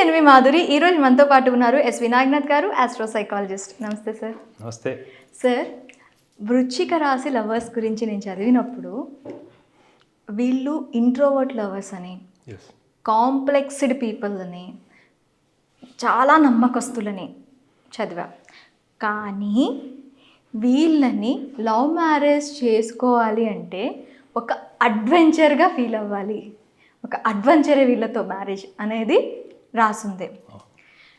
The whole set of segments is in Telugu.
నేను మీ మాధురి. ఈరోజు మనతో పాటు ఉన్నారు ఎస్ వినాయకనాథ్ గారు, ఆస్ట్రో సైకాలజిస్ట్. నమస్తే సార్. నమస్తే సార్, వృశ్చిక రాశి లవర్స్ గురించి నేను చదివినప్పుడు వీళ్ళు ఇంట్రోవర్ట్ లవర్స్ అని, కాంప్లెక్స్డ్ పీపుల్ అని, చాలా నమ్మకస్తులని చదివా. కానీ వీళ్ళని లవ్ మ్యారేజ్ చేసుకోవాలి అంటే ఒక అడ్వెంచర్గా ఫీల్ అవ్వాలి, ఒక అడ్వెంచరే వీళ్ళతో మ్యారేజ్ అనేది రాసుంది.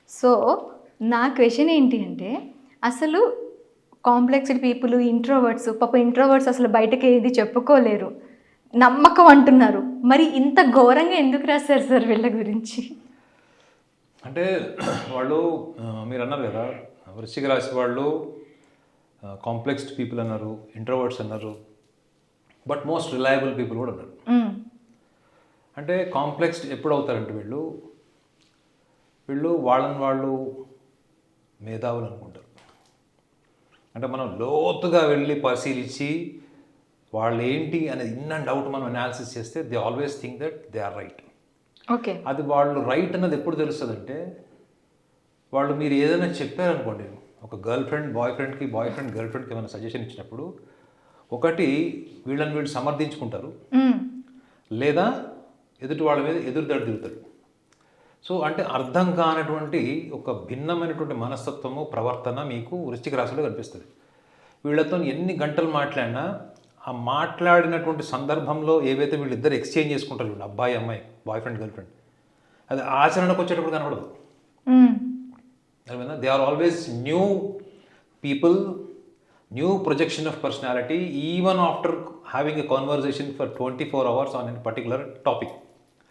సో నా క్వశ్చన్ ఏంటి అంటే, అసలు కాంప్లెక్స్డ్ పీపుల్, ఇంట్రోవర్ట్స్, ఇంట్రోవర్ట్స్ అసలు బయటకి ఏది చెప్పుకోలేరు, నమ్మకం అంటున్నారు, మరి ఇంత ఘోరంగా ఎందుకు రాశారు సార్ వీళ్ళ గురించి? అంటే వాళ్ళు మీరు అన్నారు కదా, వృశ్చిక రాశి వాళ్ళు కాంప్లెక్స్డ్ పీపుల్ అన్నారు, ఇంట్రోవర్ట్స్ అన్నారు, బట్ మోస్ట్ రిలయబుల్ పీపుల్ కూడా ఉన్నారు. అంటే కాంప్లెక్స్డ్ ఎప్పుడు అవుతారంటే వీళ్ళు వాళ్ళని వాళ్ళు మేధావులు అనుకుంటారు. అంటే మనం లోతుగా వెళ్ళి పరిశీలించి వాళ్ళు ఏంటి అనేది ఇన్ అండ్ అవుట్ మనం అనాలిసిస్ చేస్తే they always think that they are right. Okay, అది వాళ్ళు రైట్ అన్నది ఎప్పుడు తెలుస్తుంది అంటే, వాళ్ళు మీరు ఏదైనా చెప్పారనుకోండి, ఒక గర్ల్ ఫ్రెండ్ బాయ్ ఫ్రెండ్కి ఏమైనా సజెషన్ ఇచ్చినప్పుడు, ఒకటి వీళ్ళు సమర్థించుకుంటారు, లేదా ఎదుటి వాళ్ళ మీద ఎదురుదాడి తిరుగుతారు. సో అంటే అర్థం కానటువంటి ఒక భిన్నమైనటువంటి మనస్తత్వము, ప్రవర్తన మీకు వృశ్చిక రాశిలో కనిపిస్తుంది. వీళ్ళతో ఎన్ని గంటలు మాట్లాడినా ఆ మాట్లాడినటువంటి సందర్భంలో ఏవైతే వీళ్ళిద్దరు ఎక్స్చేంజ్ చేసుకుంటారు, వీళ్ళు అబ్బాయి అమ్మాయి, బాయ్ ఫ్రెండ్ గర్ల్ ఫ్రెండ్, అది ఆచరణకు వచ్చేటప్పుడు కనబడదు. They are always new people, new projection of personality, even after having a conversation for 24 hours on a particular topic.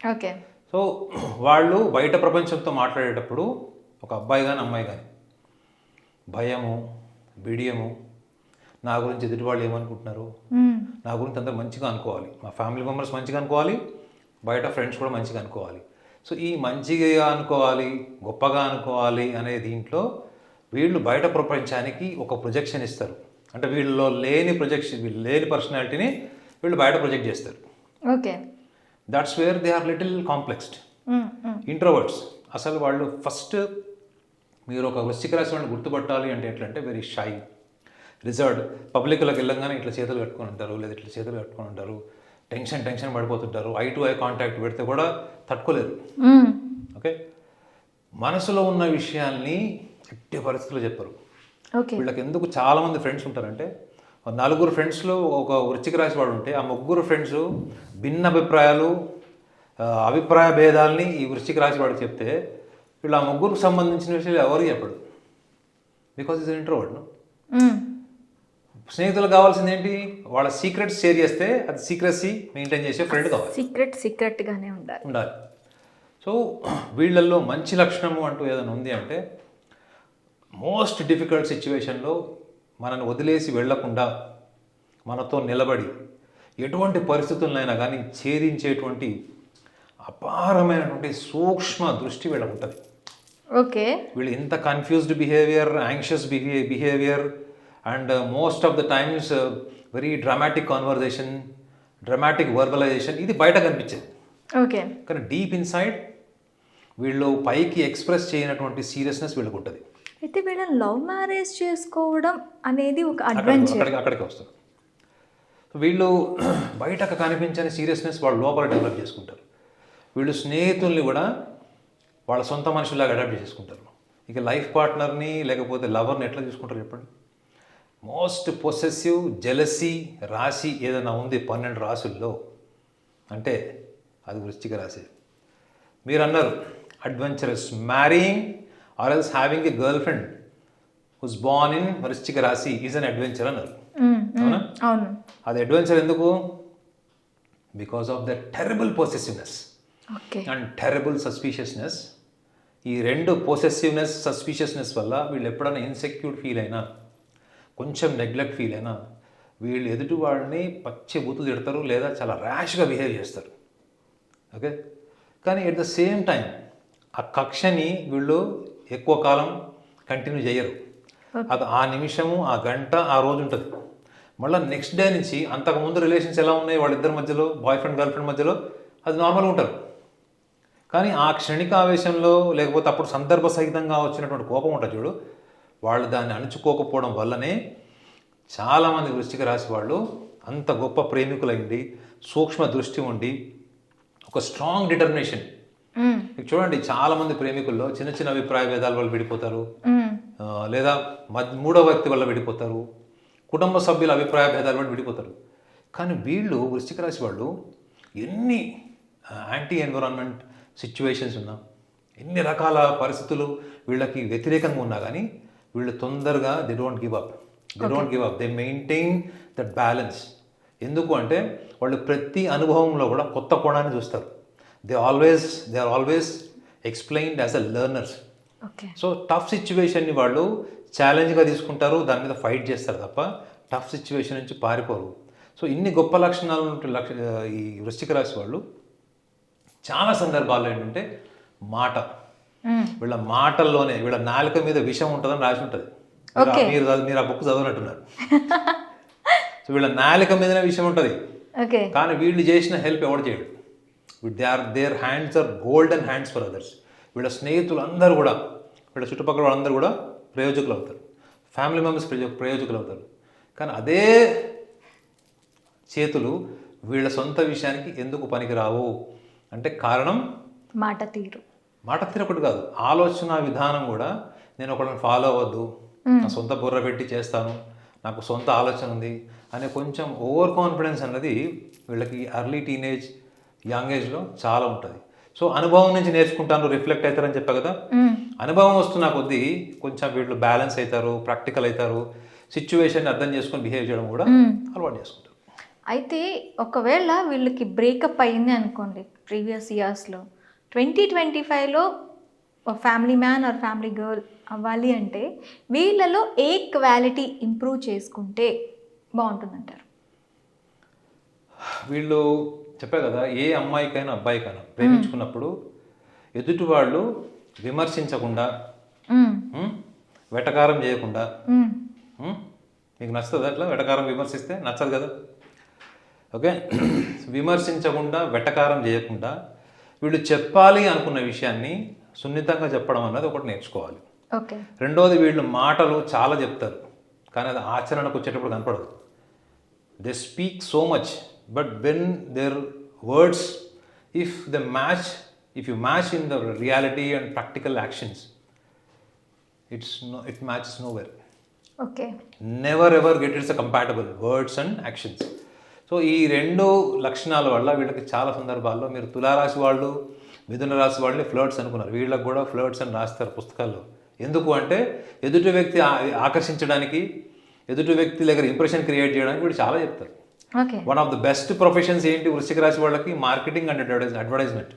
Okay, so వాళ్ళు బయట ప్రపంచంతో మాట్లాడేటప్పుడు, ఒక అబ్బాయి కానీ అమ్మాయి కానీ, భయము, బిడియము, నా గురించి ఎదుటి వాళ్ళు ఏమనుకుంటున్నారు, నా గురించి అందరూ మంచిగా అనుకోవాలి, మా ఫ్యామిలీ మెంబర్స్ మంచిగా అనుకోవాలి, బయట ఫ్రెండ్స్ కూడా మంచిగా అనుకోవాలి. సో ఈ మంచిగా అనుకోవాలి, గొప్పగా అనుకోవాలి అనే దీంట్లో వీళ్ళు బయట ప్రపంచానికి ఒక ప్రొజెక్షన్ ఇస్తారు. అంటే వీళ్ళలో లేని ప్రొజెక్షన్, వీళ్ళు లేని పర్సనాలిటీని వీళ్ళు బయట ప్రొజెక్ట్ చేస్తారు. Okay, that's where they are little complexed. Introverts అసలు వాళ్ళు ఫస్ట్, మీరు ఒక వృశ్చిక రాశి వాళ్ళని గుర్తుపట్టాలి అంటే ఎట్లా అంటే, వెరీ షై, రిజర్వ్డ్. పబ్లిక్లోకి వెళ్ళంగానే ఇట్లా చేతులు కట్టుకొని ఉంటారు, లేదా ఇట్లా చేతులు కట్టుకొని ఉంటారు, టెన్షన్ పడిపోతుంటారు, ఐ టు ఐ కాంటాక్ట్ పెడితే కూడా తట్టుకోలేరు. ఓకే, మనసులో ఉన్న విషయాల్ని ఎట్టి పరిస్థితుల్లో చెప్పరు. వీళ్ళకి ఎందుకు చాలామంది ఫ్రెండ్స్ ఉంటారంటే, 4 ఫ్రెండ్స్లో ఒక వృశ్చిక రాశి వాడు ఉంటే, ఆ 3 ఫ్రెండ్స్ భిన్న అభిప్రాయ భేదాలని ఈ వృశ్చిక రాశి వాడికి చెప్తే, వీళ్ళు ఆ 3కు సంబంధించిన విషయాలు ఎవరికి చెప్పడు, బికాజ్ ఇస్ ఇంట్రోవర్ట్. స్నేహితులు కావాల్సింది ఏంటి, వాళ్ళ సీక్రెట్స్ షేర్ చేస్తే అది సీక్రెసీ మెయింటైన్ చేసే ఫ్రెండ్ కావాలి, సీక్రెట్గానే ఉండాలి. సో వీళ్ళల్లో మంచి లక్షణము అంటూ ఏదైనా ఉంది అంటే, మోస్ట్ డిఫికల్ట్ సిచ్యువేషన్లో మనల్ని వదిలేసి వెళ్లకుండా మనతో నిలబడి ఎటువంటి పరిస్థితులైనా కానీ ఛేదించేటువంటి అపారమైనటువంటి సూక్ష్మ దృష్టి వీళ్ళకు ఉంటుంది. ఓకే, వీళ్ళు ఇంత confused behaviour, anxious behaviour, and most of the times very dramatic conversation, dramatic verbalisation, ఇది బయట కనిపించేది. ఓకే, కానీ డీప్ ఇన్సైడ్ వీళ్ళు పైకి ఎక్స్ప్రెస్ చేయనటువంటి సీరియస్నెస్ వీళ్ళకు ఉంటుంది. అయితే వీళ్ళని లవ్ మ్యారేజ్ చేసుకోవడం అనేది ఒక అడ్వెంచర్. అక్కడికి వస్తారు. వీళ్ళు బయటకు కనిపించని సీరియస్నెస్ వాళ్ళు లోపల డెవలప్ చేసుకుంటారు. వీళ్ళు స్నేహితుల్ని కూడా వాళ్ళ సొంత మనుషులాగా అడాప్ట్ చేసుకుంటారు. ఇక లైఫ్ పార్ట్నర్ని లేకపోతే లవర్ని ఎట్లా చూసుకుంటారు చెప్పండి. మోస్ట్ పొసెసివ్ జెలసీ రాశి ఏదైనా ఉంది 12 రాశుల్లో అంటే అది వృశ్చిక రాశి. మీరు అన్నారు adventurous, marrying or else having a girl friend who's Born in వృశ్చిక రాశి ఈజ్ అన్ అడ్వెంచర్ అన్నారు. అవును, అది అడ్వెంచర్ ఎందుకు? Because of the terrible possessiveness and terrible సస్పీషియస్నెస్. ఈ 2 పొసెసివ్నెస్, సస్పీషియస్నెస్ వల్ల వీళ్ళు ఎప్పుడైనా ఇన్సెక్యూర్ ఫీల్ అయినా, కొంచెం నెగ్లెక్ట్ ఫీల్ అయినా, వీళ్ళు ఎదుటి వాడిని పచ్చి బూతులు తిడతారు, లేదా చాలా ర్యాష్గా బిహేవ్ చేస్తారు. ఓకే, కానీ ఎట్ ద సేమ్ టైం ఆ కక్షని వీళ్ళు ఎక్కువ కాలం కంటిన్యూ చేయరు. అది ఆ నిమిషము, ఆ గంట, ఆ రోజు ఉంటుంది. మళ్ళీ నెక్స్ట్ డే నుంచి అంతకుముందు రిలేషన్స్ ఎలా ఉన్నాయి వాళ్ళిద్దరి మధ్యలో, బాయ్ ఫ్రెండ్ గర్ల్ ఫ్రెండ్ మధ్యలో, అది నార్మల్గా ఉంటారు. కానీ ఆ క్షణిక ఆవేశంలో లేకపోతే అప్పుడు సందర్భ సహితంగా వచ్చినటువంటి కోపం ఉంటుంది చూడు, వాళ్ళు దాన్ని అణుచుకోకపోవడం వల్లనే చాలామంది వృశ్చిక రాశి వాళ్ళు అంత గొప్ప ప్రేమికులైంది, సూక్ష్మ దృష్టి ఉండి ఒక స్ట్రాంగ్ డిటర్మినేషన్. చూడండి, చాలామంది ప్రేమికుల్లో చిన్న చిన్న అభిప్రాయ భేదాల వల్ల విడిపోతారు, లేదా మూడో వ్యక్తి వల్ల విడిపోతారు, కుటుంబ సభ్యుల అభిప్రాయ భేదాల వల్ల విడిపోతారు. కానీ వీళ్ళు వృశ్చిక రాశి వాళ్ళు ఎన్ని యాంటీ ఎన్విరాన్మెంట్ సిచ్యువేషన్స్ ఉన్నా, ఎన్ని రకాల పరిస్థితులు వీళ్ళకి వ్యతిరేకంగా ఉన్నా కానీ వీళ్ళు తొందరగా they don't give up, they maintain that balance. ఎందుకు అంటే వాళ్ళు ప్రతి అనుభవంలో కూడా కొత్త కోణాన్ని చూస్తారు. They are always explained as a learners. So tough సిచ్యువేషన్ని వాళ్ళు ఛాలెంజ్గా తీసుకుంటారు, దాని మీద ఫైట్ చేస్తారు తప్ప టఫ్ సిచ్యువేషన్ నుంచి పారిపోరు. సో ఇన్ని గొప్ప లక్షణాలు ఈ వృశ్చిక రాశి వాళ్ళు చాలా సందర్భాల్లో ఏంటంటే మాట, వీళ్ళ మాటల్లోనే వీళ్ళ నాలుక మీద విషం ఉంటుందని రాసి ఉంటుంది. మీరు ఆ బుక్ చదవనట్టున్నారు. సో వీళ్ళ నాలుక మీదనే విషయం ఉంటుంది, కానీ వీళ్ళు చేసిన హెల్ప్ ఎవరు చేయడు. Their hands are golden hands for others. వీళ్ళ స్నేహితులు అందరూ కూడా, వీళ్ళ చుట్టుపక్కల వాళ్ళందరూ కూడా ప్రయోజకులు అవుతారు, ఫ్యామిలీ మెంబర్స్ ప్రయోజకులు అవుతారు. కానీ అదే చేతులు వీళ్ళ సొంత విషయానికి ఎందుకు పనికిరావు అంటే కారణం మాట తీరు ఒకటి కాదు, ఆలోచన విధానం కూడా. నేను ఒకళ్ళని ఫాలో అవ్వద్దు, నా సొంత బుర్ర పెట్టి చేస్తాను, నాకు సొంత ఆలోచన ఉంది అనే కొంచెం ఓవర్ కాన్ఫిడెన్స్ అన్నది వీళ్ళకి ఎర్లీ టీనేజ్ యంగ్ ఏజ్లో చాలా ఉంటుంది. సో అనుభవం నుంచి నేర్చుకుంటాను, రిఫ్లెక్ట్ అవుతారని చెప్పా కదా. అనుభవం వస్తున్న కొద్దీ కొంచెం వీళ్ళు బ్యాలెన్స్ అవుతారు, ప్రాక్టికల్ అవుతారు, సిచ్యువేషన్ అర్థం చేసుకొని బిహేవ్ చేయడం కూడా అలవాటు చేసుకుంటారు. అయితే ఒకవేళ వీళ్ళకి బ్రేకప్ అయింది అనుకోండి ప్రీవియస్ ఇయర్స్లో, 2025లో family man or family girl అవ్వాలి అంటే వీళ్ళలో ఏ క్వాలిటీ ఇంప్రూవ్ చేసుకుంటే బాగుంటుందంటారు? వీళ్ళు చెప్పా కదా, ఏ అమ్మాయికైనా అబ్బాయికైనా ప్రేమించుకున్నప్పుడు ఎదుటి వాళ్ళు విమర్శించకుండా, వెటకారం చేయకుండా, మీకు నచ్చుతుంది అట్లా వెటకారం విమర్శిస్తే? నచ్చదు కదా. ఓకే, విమర్శించకుండా వెటకారం చేయకుండా వీళ్ళు చెప్పాలి అనుకున్న విషయాన్ని సున్నితంగా చెప్పడం అన్నది ఒకటి నేర్చుకోవాలి. రెండోది, వీళ్ళు మాటలు చాలా చెప్తారు కానీ అది ఆచరణకు వచ్చేటప్పుడు కనపడదు. They speak so much but when their words if you match in the reality and practical actions, it matches nowhere. Never ever get it's a compatible words and actions. So ఈ రెండు లక్షణాల వల్ల వీళ్ళకి చాలా సందర్భాల్లో, మీరు తులారాశి వాళ్ళు, మిథున రాశి వాళ్ళని ఫ్లర్ట్స్ అనుకున్నారు, వీళ్ళకి కూడా ఫ్లర్ట్స్ అని రాస్తారు పుస్తకాల్లో. ఎందుకు అంటే ఎదుటి వ్యక్తి ఆకర్షించడానికి, ఎదుటి వ్యక్తి దగ్గర ఇంప్రెషన్ క్రియేట్ చేయడానికి వీళ్ళు చాలా చెప్తారు. One of the best professions ఏంటి వృశ్చిక రాశి వాళ్ళకి? Marketing and advertisement.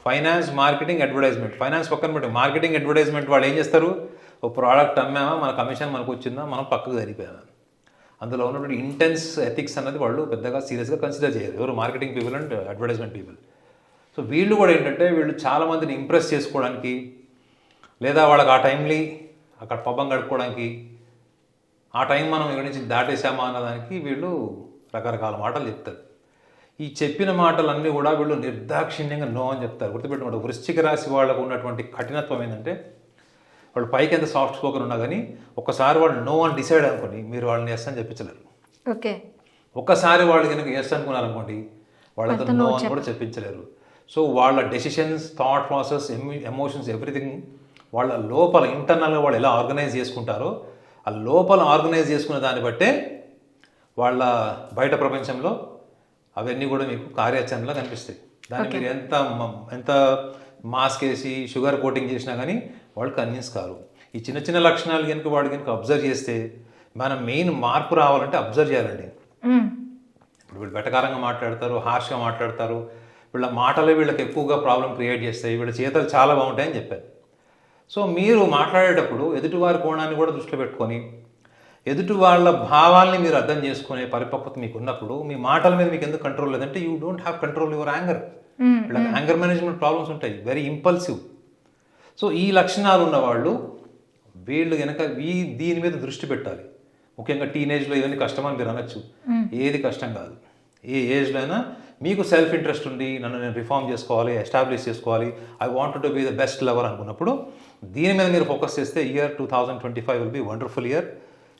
Finance, marketing, advertisement. Finance పక్కన పెట్టి మార్కెటింగ్, అడ్వర్టైజ్మెంట్ వాళ్ళు ఏం చేస్తారు? ఓ ప్రోడక్ట్ అమ్మామా, మన కమిషన్ మనకు వచ్చిందా, మనం పక్కకు జరిగిపోయామా. అందులో ఉన్నటువంటి ఇంటెన్స్ ఎథిక్స్ అన్నది వాళ్ళు పెద్దగా సీరియస్గా కన్సిడర్ చేయరు, ఎవరు marketing people and advertisement people. So వీళ్ళు కూడా ఏంటంటే వీళ్ళు చాలామందిని ఇంప్రెస్ చేసుకోవడానికి, లేదా వాళ్ళకి ఆ టైంలీ అక్కడ పబ్బం గడుపుకోవడానికి, ఆ టైం మనం ఇక్కడి నుంచి దాటేసామా అన్నదానికి వీళ్ళు రకరకాల మాటలు చెప్తారు. ఈ చెప్పిన మాటలన్నీ కూడా వీళ్ళు నిర్దాక్షిణ్యంగా నో అని చెప్తారు. గుర్తుపెట్టుకోండి, వృశ్చిక రాశి వాళ్ళకు ఉన్నటువంటి కఠినత్వం ఏంటంటే వాళ్ళు పైకి ఎంత సాఫ్ట్ స్పోకన్ ఉన్నా కానీ ఒక్కసారి వాళ్ళు నో అని డిసైడ్ అనుకోండి, మీరు వాళ్ళని ఎస్ అని చెప్పించలేరు. ఒక్కసారి వాళ్ళు కనుక ఎస్ అనుకున్నారనుకోండి, వాళ్ళతో నో అని కూడా చెప్పించలేరు. సో వాళ్ళ decisions, thought process, emotions, everything వాళ్ళ లోపల ఇంటర్నల్గా వాళ్ళు ఎలా ఆర్గనైజ్ చేసుకుంటారో, ఆ లోపల ఆర్గనైజ్ చేసుకునే దాన్ని బట్టే వాళ్ళ బయట ప్రపంచంలో అవన్నీ కూడా మీకు కార్యాచరణలో కనిపిస్తాయి. దాన్ని మీరు ఎంత మాస్క్ వేసి షుగర్ కోటింగ్ చేసినా కానీ వాళ్ళు కన్విన్స్ కారు. ఈ చిన్న చిన్న లక్షణాలు కనుక వాడు కనుక అబ్జర్వ్ చేస్తే, మన మెయిన్ మార్పు రావాలంటే అబ్జర్వ్ చేయాలండి. ఇప్పుడు వీళ్ళు వెటకారంగా మాట్లాడతారు, హార్ష్గా మాట్లాడతారు, వీళ్ళ మాటలే వీళ్ళకి ఎక్కువగా ప్రాబ్లం క్రియేట్ చేస్తాయి, వీళ్ళ చేతలు చాలా బాగుంటాయని చెప్పారు. సో మీరు మాట్లాడేటప్పుడు ఎదుటివారి కోణాన్ని కూడా దృష్టిలో పెట్టుకొని, ఎదుటి వాళ్ళ భావాల్ని మీరు అర్థం చేసుకునే పరిపక్వత మీకు ఉన్నప్పుడు మీ మాటల మీద మీకు ఎందుకు కంట్రోల్ లేదంటే you don't have control your anger. వీళ్ళకి యాంగర్ మేనేజ్మెంట్ ప్రాబ్లమ్స్ ఉంటాయి, వెరీ ఇంపల్సివ్. సో ఈ లక్షణాలు ఉన్నవాళ్ళు వీళ్ళు కనుక దీని మీద దృష్టి పెట్టాలి. ముఖ్యంగా టీనేజ్లో ఇవన్నీ కష్టమని మీరు అనొచ్చు, ఏది కష్టం కాదు. ఏ ఏజ్లో అయినా మీకు సెల్ఫ్ ఇంట్రెస్ట్ ఉంది, నన్ను నేను రిఫార్మ్ చేసుకోవాలి, ఎస్టాబ్లిష్ చేసుకోవాలి, I want to be the best lover అనుకున్నప్పుడు దీని మీద మీరు ఫోకస్ చేస్తే year 2025 will be wonderful year.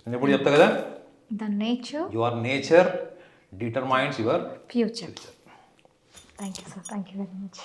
నేను ఎప్పుడు చెప్తా కదా, the nature your nature determines your future. Thank you sir, thank you very much.